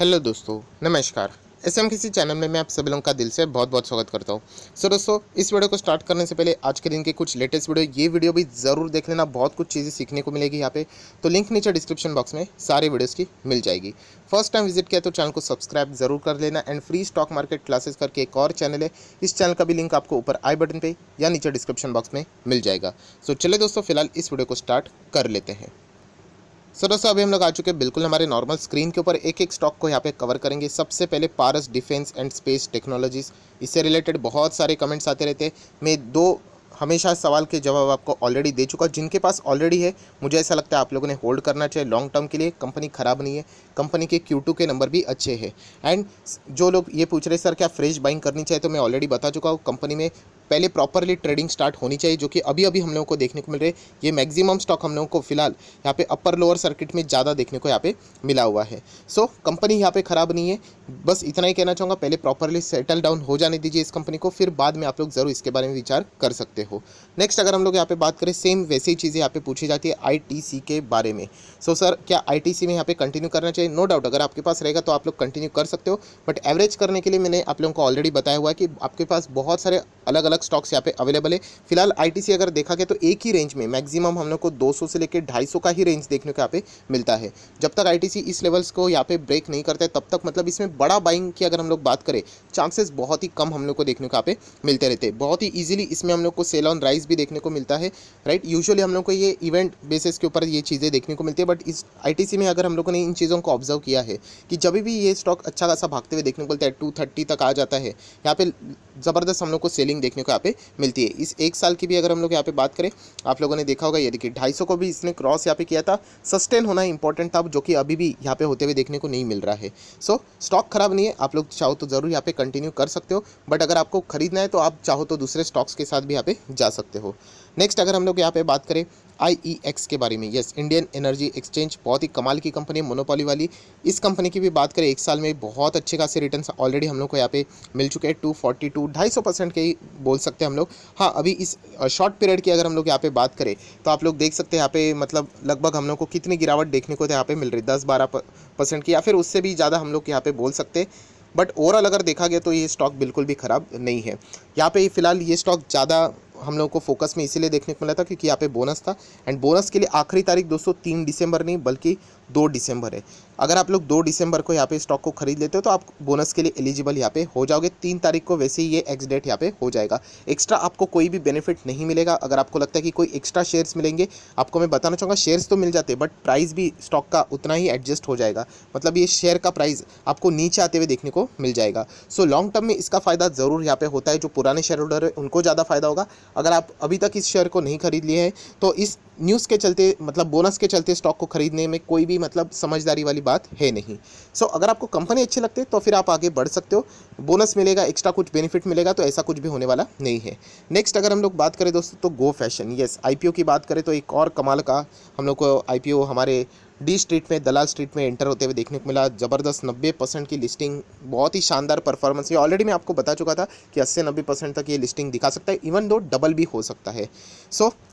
Hello दोस्तों, नमस्कार। SM किसी चैनल में मैं आप सभी लोगों का दिल से बहुत बहुत स्वागत करता हूं। दोस्तों, इस वीडियो को स्टार्ट करने से पहले आज के दिन के कुछ लेटेस्ट ये वीडियो भी ज़रूर देख लेना। बहुत कुछ चीज़ें सीखने को मिलेगी यहाँ पे। तो लिंक नीचे डिस्क्रिप्शन बॉक्स में सारे वीडियोज़ की मिल जाएगी। फर्स्ट टाइम विजिट किया तो चैनल को सब्सक्राइब जरूर कर लेना। And free stock market classes करके एक और चैनल है, इस चैनल का भी लिंक आपको ऊपर आई बटन पर या नीचे डिस्क्रिप्शन बॉक्स में मिल जाएगा। चलिए दोस्तों, फिलहाल इस वीडियो को स्टार्ट कर लेते हैं। दोस्तों, अभी हम लोग आ चुके हैं बिल्कुल हमारे नॉर्मल स्क्रीन के ऊपर। एक एक स्टॉक को यहाँ पे कवर करेंगे। सबसे पहले पारस डिफेंस एंड स्पेस टेक्नोलॉजीज, इससे रिलेटेड बहुत सारे कमेंट्स आते रहते हैं। मैं दो हमेशा सवाल के जवाब आपको ऑलरेडी दे चुका। जिनके पास ऑलरेडी है, मुझे ऐसा लगता है आप लोगों ने होल्ड करना चाहिए लॉन्ग टर्म के लिए। कंपनी ख़राब नहीं है, कंपनी के Q2 के नंबर भी अच्छे हैं। एंड जो लोग ये पूछ रहे सर क्या फ्रेश बाइंग करनी चाहिए, तो मैं ऑलरेडी बता चुका हूँ। कंपनी में पहले प्रॉपरली ट्रेडिंग स्टार्ट होनी चाहिए, जो कि अभी अभी हम लोगों को देखने को मिल रही है। ये मैक्सिमम स्टॉक हम लोगों को फिलहाल यहाँ पे अपर लोअर सर्किट में ज़्यादा देखने को यहाँ पे मिला हुआ है। कंपनी यहाँ पे ख़राब नहीं है। बस इतना ही कहना चाहूँगा, पहले प्रॉपरली सेटल डाउन हो जाने दीजिए इस कंपनी को, फिर बाद में आप लोग ज़रूर इसके बारे में विचार कर सकते हो। नेक्स्ट अगर हम लोग यहाँ पे बात करें, सेम वैसी चीज़ें यहाँ पे पूछी जाती है ITC के बारे में। सर क्या ITC में यहाँ पे कंटिन्यू करना चाहिए? नो डाउट, अगर आपके पास रहेगा तो आप लोग कंटिन्यू कर सकते हो। बट एवरेज करने के लिए मैंने आप लोगों को ऑलरेडी बताया हुआ है कि आपके पास बहुत सारे अलग अलग स्टॉक्स यहाँ पे अवेलेबल है। फिलहाल ITC अगर देखा गया तो एक ही रेंज में मैक्सिमम हम लोग को 200 से लेकर 250 का ही रेंज देखने को यहाँ पे मिलता है। जब तक ITC इस लेवल्स को यहाँ पे ब्रेक नहीं करता है, तब तक मतलब इसमें बड़ा बाइंग की अगर हम लोग बात करें, चांसेस बहुत ही कम हम लोग को देखने को यहाँ पे मिलते रहते हैं। बहुत ही ईजिली इसमें हम लोग को सेल ऑन राइज भी देखने को मिलता है, राइट। यूजुअली हम लोग को ये इवेंट बेसिस के ऊपर ये चीज़ें देखने को मिलती है। बट इस ITC में अगर हम लोगों ने इन चीज़ों को ऑब्जर्व किया है कि जब भी ये स्टॉक अच्छा खासा भागते हुए देखने को मिलता है, 230 तक आ जाता है, यहाँ पे ज़बरदस्त हम लोग को सेलिंग देखने को यहाँ पे मिलती है। इस एक साल की भी अगर हम लोग यहाँ पे बात करें, आप लोगों ने देखा होगा, ये देखिए 250 को भी इसने क्रॉस यहाँ पे किया था। सस्टेन होना इंपॉर्टेंट था, जो कि अभी भी यहाँ पे होते हुए देखने को नहीं मिल रहा है। स्टॉक खराब नहीं है, आप लोग चाहो तो ज़रूर यहाँ पे कंटिन्यू कर सकते हो। बट अगर आपको खरीदना है तो आप चाहो तो दूसरे स्टॉक्स के साथ भी यहाँ पे जा सकते हो। नेक्स्ट अगर हम लोग यहाँ पे बात करें IEX के बारे में, यस, इंडियन एनर्जी एक्सचेंज, बहुत ही कमाल की कंपनी है, मोनोपोली वाली। इस कंपनी की भी बात करें, एक साल में बहुत अच्छे खासे रिटर्न्स ऑलरेडी हम लोग को यहाँ पे मिल चुके हैं। 242 250% के ही बोल सकते हैं हम लोग। हाँ, अभी इस शॉर्ट पीरियड की अगर हम लोग यहाँ पे बात करें तो आप लोग देख सकते हैं यहाँ पे मतलब लगभग हम लोग को कितनी गिरावट देखने को यहाँ पे मिल रही है, 10-12% की, या फिर उससे भी ज़्यादा हम लोग यहाँ पे बोल सकते हैं। बट ओवरऑल अगर देखा गया तो ये स्टॉक बिल्कुल भी ख़राब नहीं है। यहाँ पे फिलहाल ये स्टॉक ज़्यादा हम लोगों को फोकस में इसीलिए देखने को मिला था क्योंकि यहाँ पे बोनस था। एंड बोनस के लिए आखिरी तारीख दोस्तों 3 दिसंबर नहीं बल्कि 2 दिसंबर है। अगर आप लोग 2 दिसंबर को यहाँ पे स्टॉक को खरीद लेते हो तो आप बोनस के लिए एलिजिबल यहाँ पे हो जाओगे। 3 तारीख को वैसे ही ये एक्स डेट यहाँ पे हो जाएगा। एक्स्ट्रा आपको कोई भी बेनिफिट नहीं मिलेगा। अगर आपको लगता है कि कोई एक्स्ट्रा शेयर्स मिलेंगे, आपको मैं बताना चाहूँगा शेयर्स तो मिल जाते हैं, बट प्राइस भी स्टॉक का उतना ही एडजस्ट हो जाएगा। मतलब ये शेयर का प्राइस आपको नीचे आते हुए देखने को मिल जाएगा। लॉन्ग टर्म में इसका फ़ायदा ज़रूर यहाँ पे होता है। जो पुराने शेयर होल्डर है उनको ज़्यादा फायदा होगा। अगर आप अभी तक इस शेयर को नहीं खरीद लिए हैं तो इस न्यूज़ के चलते, मतलब बोनस के चलते स्टॉक को खरीदने में कोई भी मतलब समझदारी वाली बात है नहीं। अगर आपको कंपनी अच्छी लगती है तो फिर आप आगे बढ़ सकते हो। बोनस मिलेगा, एक्स्ट्रा कुछ बेनिफिट मिलेगा, तो ऐसा कुछ भी होने वाला नहीं है। नेक्स्ट अगर हम लोग बात करें दोस्तों तो गो फैशन, यस, IPO की बात करें तो एक और कमाल का हम लोग को IPO हमारे डी स्ट्रीट में, दलाल स्ट्रीट में एंटर होते हुए देखने को मिला। ज़बरदस्त 90% की लिस्टिंग, बहुत ही शानदार परफॉर्मेंस। ये ऑलरेडी मैं आपको बता चुका था कि 80-90% तक ये लिस्टिंग दिखा सकता है, इवन दो डबल भी हो सकता है।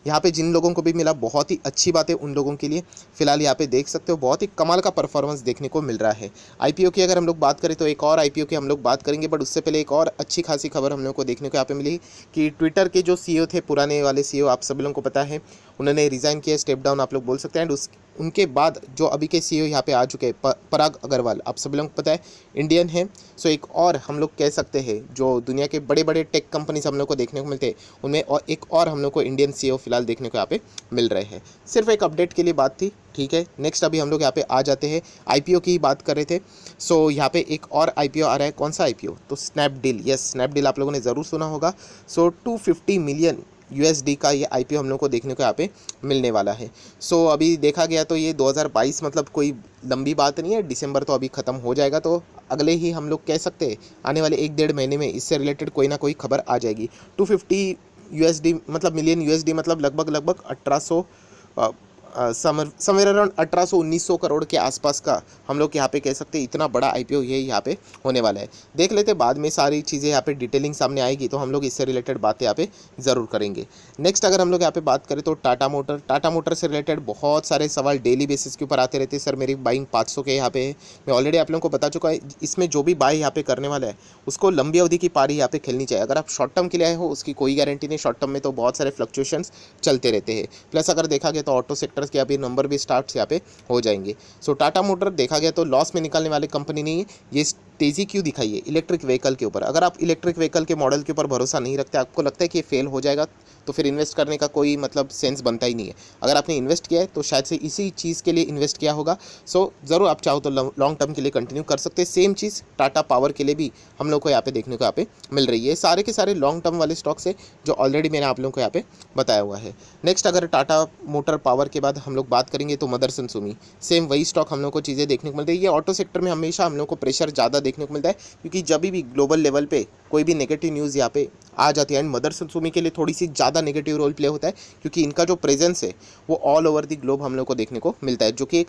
यहाँ पे जिन लोगों को भी मिला बहुत ही अच्छी बात है उन लोगों के लिए। फिलहाल यहाँ पे देख सकते हो बहुत ही कमाल का परफॉर्मेंस देखने को मिल रहा है। IPO की अगर हम लोग बात करें तो एक और IPO की हम लोग बात करेंगे, बट उससे पहले एक और अच्छी खासी खबर हम लोग को देखने को यहाँ पे मिली कि ट्विटर के जो CEO थे, पुराने वाले CEO, आप सभी लोगों को पता है, उन्होंने रिज़ाइन किया, स्टेप डाउन आप लोग बोल सकते हैं। एंड उनके बाद जो अभी के CEO यहाँ पे आ चुके हैं, पराग अग्रवाल, आप सभी लोगों को पता है इंडियन है। एक और हम लोग कह सकते हैं जो दुनिया के बड़े बड़े टेक कंपनीज हम लोग को देखने को मिलते हैं, उनमें और एक और हम लोग को इंडियन CEO फिलहाल देखने को यहाँ पे मिल रहे हैं। सिर्फ एक अपडेट के लिए बात थी, ठीक है। नेक्स्ट अभी हम लोग यहाँ पे आ जाते हैं, IPO की ही बात कर रहे थे। यहाँ पे एक और IPO आ रहा है। कौन सा IPO? तो स्नैपडील, यस, स्नैपडील आप लोगों ने ज़रूर सुना होगा। 250 मिलियन USD का ये IPO हम लोग को देखने को यहाँ पे मिलने वाला है। अभी देखा गया तो ये 2022 मतलब कोई लंबी बात नहीं है, दिसंबर तो अभी ख़त्म हो जाएगा, तो अगले ही हम लोग कह सकते हैं आने वाले 1-1.5 महीने में इससे रिलेटेड कोई ना कोई खबर आ जाएगी। 250 USD मतलब मिलियन USD मतलब लगभग 1800 समवेयर अराउंड 1800-1900 करोड़ के आसपास का हम लोग यहाँ पे कह सकते हैं इतना बड़ा आईपीओ ये यहाँ पे होने वाला है। देख लेते बाद में सारी चीज़ें यहाँ पे डिटेलिंग सामने आएगी तो हम लोग इससे रिलेटेड बातें यहाँ पे ज़रूर करेंगे। नेक्स्ट अगर हम लोग यहाँ पे बात करें तो टाटा मोटर से रिलेटेड बहुत सारे सवाल डेली बेसिस के ऊपर आते रहते हैं। सर मेरी बाइंग 500 के यहाँ पे है, मैं ऑलरेडी आप लोगों को बता चुका है इसमें जो भी बाय यहाँ पे करने वाला है उसको लंबी अवधि की पारी यहाँ पे खेलनी चाहिए। अगर आप शॉर्ट टर्म के लिए आए हो उसकी कोई गारंटी नहीं, शॉर्ट टर्म में तो बहुत सारे फ्लक्चुएशंस चलते रहते हैं। प्लस अगर देखा गया तो ऑटो सेक्टर्स के अभी नंबर भी स्टार्ट यहाँ पे हो जाएंगे। सो टाटा मोटर देखा गया तो लॉस में निकलने वाली कंपनी नहीं है। ये तेज़ी क्यों दिखाई है इलेक्ट्रिक व्हीकल के ऊपर। अगर आप इलेक्ट्रिक व्हीकल के मॉडल के ऊपर भरोसा नहीं रखते, आपको लगता है कि ये फेल हो जाएगा, तो फिर इन्वेस्ट करने का कोई मतलब सेंस बनता ही नहीं है। अगर आपने इन्वेस्ट किया है तो शायद से इसी चीज़ के लिए इन्वेस्ट किया होगा। सो ज़रूर आप चाहो तो लॉन्ग टर्म के लिए कंटिन्यू कर सकते हैं। सेम चीज़ टाटा पावर के लिए भी हम लोग को यहाँ पे देखने को यहाँ पे मिल रही है। सारे के सारे लॉन्ग टर्म वाले स्टॉक्स है जो ऑलरेडी मैंने आप लोगों को यहाँ पे बताया हुआ है। नेक्स्ट अगर टाटा मोटर पावर के बाद हम लोग बात करेंगे तो मदरसन सुमी, सेम वही स्टॉक हम लोग को चीज़ें देखने को मिलती है। ये ऑटो सेक्टर में हमेशा हम लोग को प्रेशर ज़्यादा देखने को मिलता है क्योंकि जब भी ग्लोबल लेवल पे कोई भी नेगेटिव न्यूज़ यहाँ पे आ जाती है एंड मदरसन सुमी के लिए थोड़ी सी ज़्यादा नेगेटिव रोल प्ले होता है क्योंकि इनका जो प्रेजेंस है वो ऑल ओवर द ग्लोब हम लोग को देखने को मिलता है, जो कि एक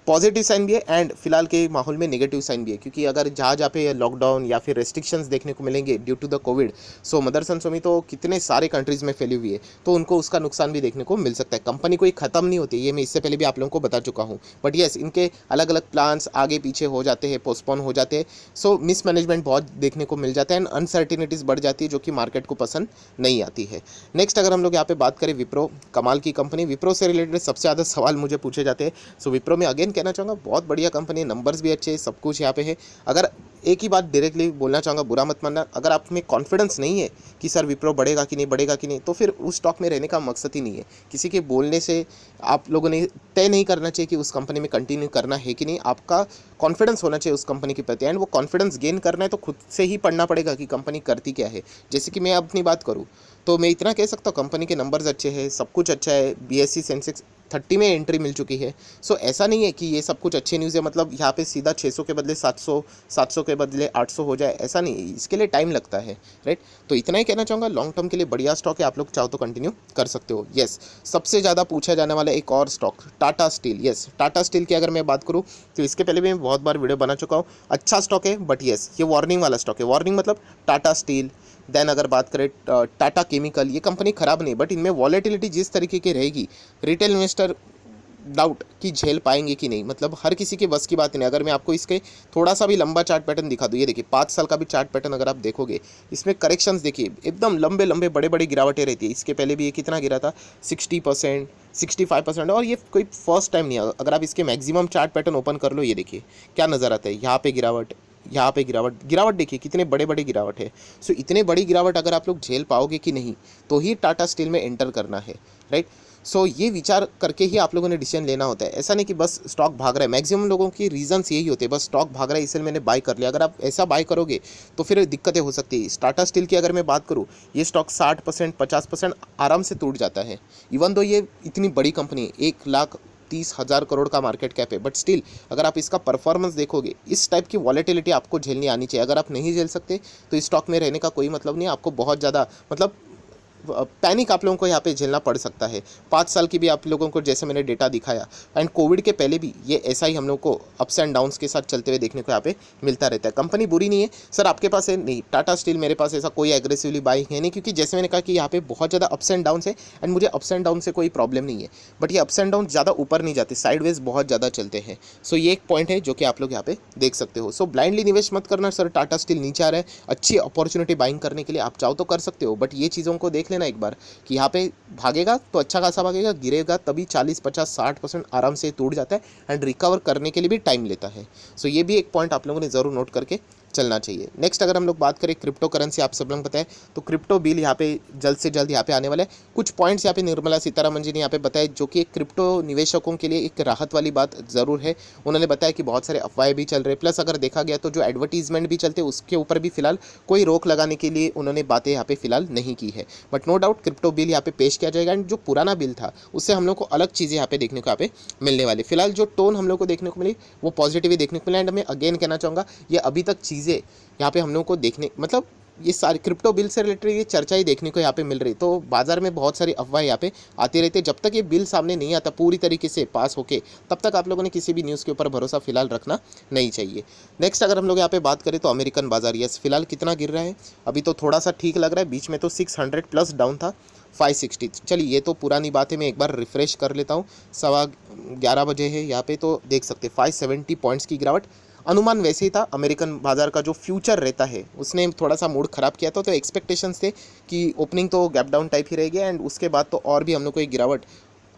पॉजिटिव साइन भी है एंड फिलहाल के माहौल में नेगेटिव साइन भी है। क्योंकि अगर जहाँ पे लॉकडाउन या फिर रेस्ट्रिक्शंस देखने को मिलेंगे ड्यू टू द कोविड, सो मदरसन सुमी तो कितने सारे कंट्रीज़ में फैली हुई है तो उनको उसका नुकसान भी देखने को मिल सकता है। कंपनी कोई ख़त्म नहीं होती, ये मैं इससे पहले भी आप लोगों को बता चुका हूँ, बट येस इनके अलग अलग प्लान्स आगे पीछे हो जाते हैं, पोस्टपोन हो जाते हैं। सो मिसमैनेजमेंट बहुत देखने को मिल जाता है एंड अनसर्टिनिटीज़ बढ़ जाती है जो कि मार्केट को पसंद नहीं आती है। नेक्स्ट अगर हम लोग यहाँ पे बात करें विप्रो, कमाल की कंपनी। विप्रो से रिलेटेड सबसे ज़्यादा सवाल मुझे पूछे जाते हैं। सो विप्रो में अगेन कहना चाहूँगा बहुत बढ़िया कंपनी, नंबर्स भी अच्छे, सब कुछ यहाँ पे है। अगर एक ही बात डायरेक्टली बोलना चाहूँगा, बुरा मत मानना, अगर आप में कॉन्फिडेंस नहीं है कि सर विप्रो बढ़ेगा कि नहीं बढ़ेगा कि नहीं, तो फिर उस स्टॉक में रहने का मकसद ही नहीं है। किसी के बोलने से आप लोगों ने तय नहीं करना चाहिए कि उस कंपनी में कंटिन्यू करना है कि नहीं। आपका कॉन्फिडेंस होना चाहिए उस कंपनी के प्रति एंड वो कॉन्फिडेंस गेन करना है तो खुद से ही पढ़ना पड़ेगा कि कंपनी करती क्या है। जैसे कि मैं अपनी बात करूँ तो मैं इतना कह सकता हूँ कंपनी के नंबर्स अच्छे हैं, सब कुछ अच्छा है। बीएसई सेंसेक्स 30 में एंट्री मिल चुकी है। सो ऐसा नहीं है कि ये सब कुछ अच्छी न्यूज़ है मतलब यहाँ पे सीधा 600 के बदले 700, 700 के बदले 800 हो जाए, ऐसा नहीं है। इसके लिए टाइम लगता है, राइट। तो इतना ही कहना चाहूँगा, लॉन्ग टर्म के लिए बढ़िया स्टॉक है, आप लोग चाहो तो कंटिन्यू कर सकते हो। येस, सबसे ज़्यादा पूछा जाने वाला एक और stock Tata steel. Yes, Tata steel की अगर मैं बात करूँ तो इसके पहले भी मैं बहुत बार वीडियो बना चुका हूँ। अच्छा स्टॉक है बट येस ये वार्निंग वाला स्टॉक है। वार्निंग मतलब टाटा स्टील, देन अगर बात करें टाटा केमिकल, ये कंपनी ख़राब नहीं बट इनमें वॉलेटिलिटी जिस तरीके की रहेगी रिटेल इन्वेस्टर डाउट कि झेल पाएंगे कि नहीं, मतलब हर किसी के बस की बात नहीं। अगर मैं आपको इसके थोड़ा सा भी लंबा चार्ट पैटर्न दिखा दूँ, ये देखिए 5 साल का भी चार्ट पैटर्न अगर आप देखोगे इसमें करेक्शंस देखिए एकदम लंबे लंबे बड़े बड़े गिरावटें रहती है। इसके पहले भी ये कितना गिरा था 60%, 65%, और ये कोई फर्स्ट टाइम नहीं है। अगर आप इसके मैक्सिमम चार्ट पैटर्न ओपन कर लो, ये देखिए क्या नज़र आता है, यहाँ पे गिरावट, यहाँ पे गिरावट, गिरावट देखिए कितने बड़े बड़े गिरावट है। सो इतने बड़ी गिरावट अगर आप लोग झेल पाओगे कि नहीं तो ही टाटा स्टील में एंटर करना है, राइट। सो ये विचार करके ही आप लोगों ने डिसीजन लेना होता है। ऐसा नहीं कि बस स्टॉक भाग रहा है, मैक्सिमम लोगों की रीजंस यही होते हैं, बस स्टॉक भाग रहा है इसलिए मैंने बाय कर लिया। अगर आप ऐसा बाय करोगे तो फिर दिक्कतें हो सकती है। टाटा स्टील की अगर मैं बात करूँ, ये स्टॉक 60%, 50% आराम से टूट जाता है। इवन दो ये इतनी बड़ी कंपनी है, 1,30,000 करोड़ का मार्केट कैप है, बट स्टिल अगर आप इसका परफॉर्मेंस देखोगे, इस टाइप की वॉलेटिलिटी आपको झेलनी आनी चाहिए। अगर आप नहीं झेल सकते तो इस स्टॉक में रहने का कोई मतलब नहीं है। आपको बहुत ज़्यादा मतलब पैनिक आप लोगों को यहाँ पे झेलना पड़ सकता है। 5 साल की भी आप लोगों को जैसे मैंने डेटा दिखाया एंड कोविड के पहले भी ये ऐसा ही हम लोग को अप्स एंड डाउन्स के साथ चलते हुए देखने को यहाँ पे मिलता रहता है। कंपनी बुरी नहीं है सर, आपके पास है नहीं टाटा स्टील, मेरे पास ऐसा कोई एग्रेसिवली बाइंग है नहीं, क्योंकि जैसे मैंने कहा कि यहाँ पे बहुत ज़्यादा अप्स एंड डाउन्स है एंड मुझे अप्स एंड डाउन से कोई प्रॉब्लम नहीं है, बट ये अप्स एंड डाउन ज़्यादा ऊपर नहीं जाते, साइडवेज बहुत ज़्यादा चलते हैं। सो ये एक पॉइंट है जो कि आप लोग यहाँ पे देख सकते हो। सो ब्लाइंडली निवेश मत करना सर, टाटा स्टील नीचे आ रहा है, अच्छी अपॉर्चुनिटी बाइंग करने के लिए आप चाहो तो कर सकते हो, बट ये चीज़ों को देख लेना एक बार कि यहाँ पे भागेगा तो अच्छा खासा भागेगा, गिरेगा तभी 40, 50, 60% आराम से टूट जाता है एंड रिकवर करने के लिए भी टाइम लेता है। सो ये भी एक पॉइंट आप लोगों ने ज़रूर नोट करके चलना चाहिए। नेक्स्ट अगर हम लोग बात करें क्रिप्टो करेंसी, आप सब लोग बताएं तो क्रिप्टो बिल यहाँ पे जल्द से जल्द यहाँ पे आने वाला है। कुछ पॉइंट्स यहाँ पे निर्मला सीतारमण जी ने यहाँ पे बताया जो कि क्रिप्टो निवेशकों के लिए एक राहत वाली बात ज़रूर है। उन्होंने बताया कि बहुत सारे अफवाहें भी चल रहे हैं, प्लस अगर देखा गया तो जो एडवर्टीजमेंट भी चलते हैं उसके ऊपर भी फिलहाल कोई रोक लगाने के लिए उन्होंने बातें यहाँ पे फिलहाल नहीं की है। But no doubt crypto bill यहाँ पे पेश किया जाएगा एंड जो पुराना बिल था उससे हम लोग को अलग चीज़ें यहाँ पे देखने को यहाँ पे मिलने वाली। फिलहाल जो टोन हम लोग को देखने को मिली वो पॉजिटिव ही देखने को मिला एंड मैं अगेन कहना चाहूँगा ये अभी तक चीज़ें यहाँ पे हम लोग को देखने मतलब ये सारी क्रिप्टो बिल से रिलेटेड ये चर्चा ही देखने को यहाँ पे मिल रही। तो बाजार में बहुत सारी अफवाह यहाँ पे आती रहती है। जब तक ये बिल सामने नहीं आता पूरी तरीके से पास होके, तब तक आप लोगों ने किसी भी न्यूज़ के ऊपर भरोसा फिलहाल रखना नहीं चाहिए। नेक्स्ट अगर हम लोग यहाँ पे बात करें तो अमेरिकन बाजार, यस फिलहाल कितना गिर रहा है, अभी तो थोड़ा सा ठीक लग रहा है। बीच में तो 600 प्लस डाउन था, 560। चलिए ये तो पुरानी बात है, मैं एक बार रिफ्रेश कर लेता हूँ। 11:15 बजे है यहाँ पे, तो देख सकते 570 पॉइंट्स की गिरावट। अनुमान वैसे ही था, अमेरिकन बाजार का जो फ्यूचर रहता है उसने थोड़ा सा मूड ख़राब किया था। तो एक्सपेक्टेशंस थे कि ओपनिंग तो गैप डाउन टाइप ही रहेगी एंड उसके बाद तो और भी हम लोग को एक गिरावट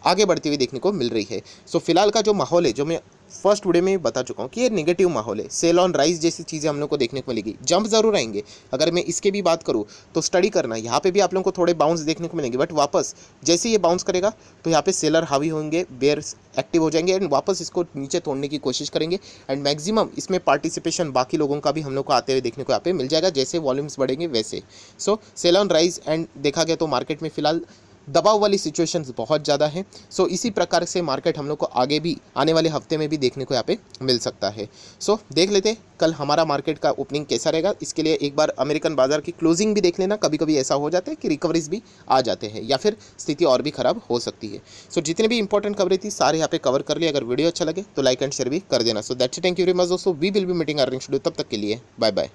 आगे बढ़ती हुई देखने को मिल रही है। सो फिलहाल का जो माहौल है, जो मैं फर्स्ट वीडियो में ही बता चुका हूँ कि ये नेगेटिव माहौल है। सेल ऑन राइज जैसी चीज़ें हम लोग को देखने को मिलेगी, जंप जरूर आएंगे। अगर मैं इसके भी बात करूँ तो स्टडी करना, यहाँ पे भी आप लोगों को थोड़े बाउंस देखने को मिलेंगे, बट वापस जैसे ये बाउंस करेगा तो यहाँ पे सेलर हावी होंगे, बेयर्स एक्टिव हो जाएंगे एंड वापस इसको नीचे तोड़ने की कोशिश करेंगे। एंड मैक्सिमम इसमें पार्टिसिपेशन बाकी लोगों का भी हम लोग को आते हुए देखने को यहाँ पे मिल जाएगा, जैसे वॉल्यूम्स बढ़ेंगे वैसे। सो सेल ऑन राइज एंड देखा गया तो मार्केट में फिलहाल दबाव वाली सिचुएशंस बहुत ज़्यादा है। सो इसी प्रकार से मार्केट हम लोग को आगे भी आने वाले हफ्ते में भी देखने को यहाँ पे मिल सकता है। सो देख लेते हैं कल हमारा मार्केट का ओपनिंग कैसा रहेगा। इसके लिए एक बार अमेरिकन बाजार की क्लोजिंग भी देख लेना। कभी कभी ऐसा हो जाता है कि रिकवरीज भी आ जाते हैं या फिर स्थिति और भी खराब हो सकती है। सो जितने भी इंपॉर्टेंट खबरें थी सारे यहाँ पे कवर कर लिए। अगर वीडियो अच्छा लगे तो लाइक एंड शेयर भी कर देना। So that's it, thank you very much दोस्तों। We will be meeting earning schedule, तब तक के लिए बाय बाय।